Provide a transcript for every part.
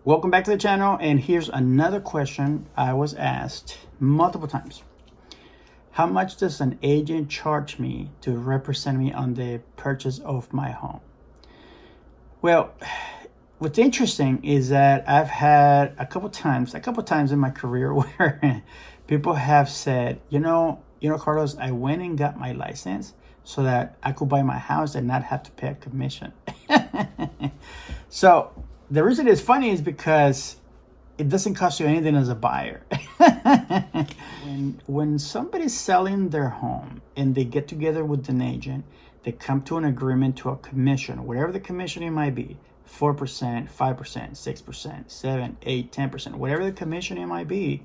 Welcome back to the channel, and here's another question I was asked multiple times. How much does an agent charge me to represent me on the purchase of my home? Well, what's interesting is that I've had a couple times in my career where people have said, you know, Carlos, I went and got my license so that I could buy my house and not have to pay a commission. So the reason it's funny is because it doesn't cost you anything as a buyer. When somebody's selling their home and they get together with an agent, they come to an agreement to a commission, whatever the commission it might be, 4%, 5%, 6%, 7, 8, 10%, whatever the commission it might be,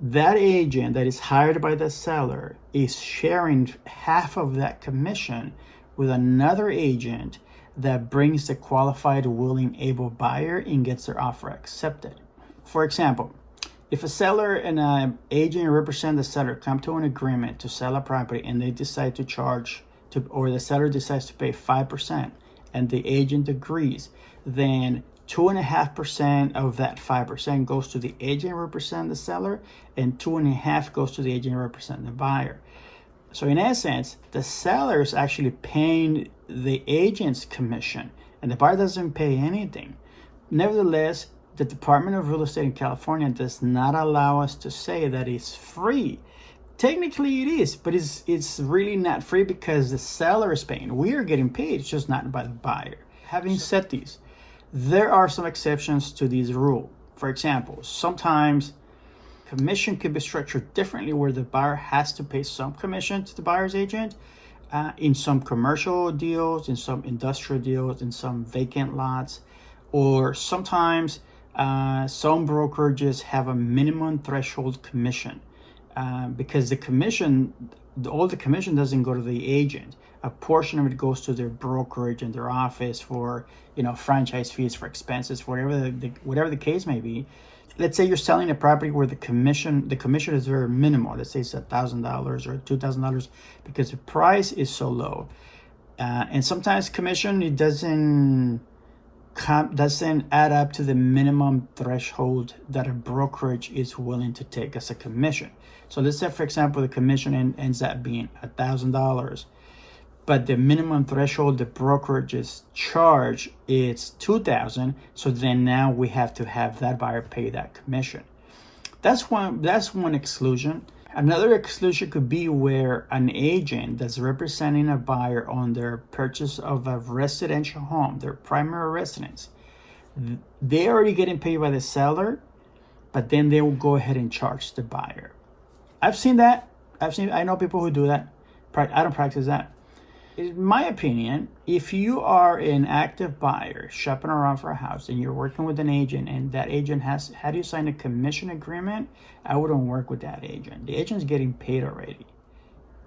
that agent that is hired by the seller is sharing half of that commission with another agent that brings the qualified, willing, able buyer and gets their offer accepted. For example, if a seller and an agent represent the seller come to an agreement to sell a property and they decide to charge or the seller decides to pay 5% and the agent agrees, then 2.5% of that 5% goes to the agent represent the seller and 2.5% goes to the agent represent the buyer. So in essence, the seller is actually paying the agent's commission and the buyer doesn't pay anything. Nevertheless, the Department of Real Estate in California does not allow us to say that it's free. Technically it is, but it's really not free because the seller is paying. We are getting paid, it's just not by the buyer. Having said this, there are some exceptions to this rule. For example, sometimes commission could be structured differently where the buyer has to pay some commission to the buyer's agent in some commercial deals, in some industrial deals, in some vacant lots, or sometimes some brokerages have a minimum threshold commission because all the commission doesn't go to the agent. A portion of it goes to their brokerage and their office for, franchise fees, for expenses, whatever the case may be. Let's say you're selling a property where the commission is very minimal. Let's say it's $1,000 or $2,000 because the price is so low. And sometimes commission, it doesn't add up to the minimum threshold that a brokerage is willing to take as a commission. So let's say, for example, the commission ends up being $1,000, but the minimum threshold the brokerages charge is $2,000. So then now we have to have that buyer pay that commission. That's one exclusion. Another exclusion could be where an agent that's representing a buyer on their purchase of a residential home, their primary residence, they're already getting paid by the seller, but then they will go ahead and charge the buyer. I've seen that. I know people who do that. I don't practice that. In my opinion, if you are an active buyer shopping around for a house and you're working with an agent and that agent has had you sign a commission agreement, I wouldn't work with that agent. The agent's getting paid already.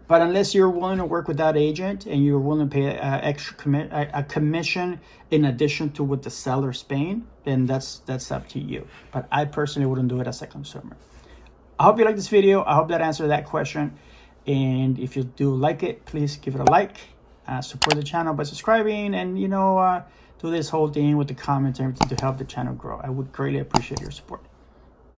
But unless you're willing to work with that agent and you're willing to pay a commission in addition to what the seller's paying, then that's up to you. But I personally wouldn't do it as a consumer. I hope you like this video. I hope that answered that question. And if you do like it, please give it a like. Support the channel by subscribing and do this whole thing with the comments and everything to help the channel grow. I would greatly appreciate your support.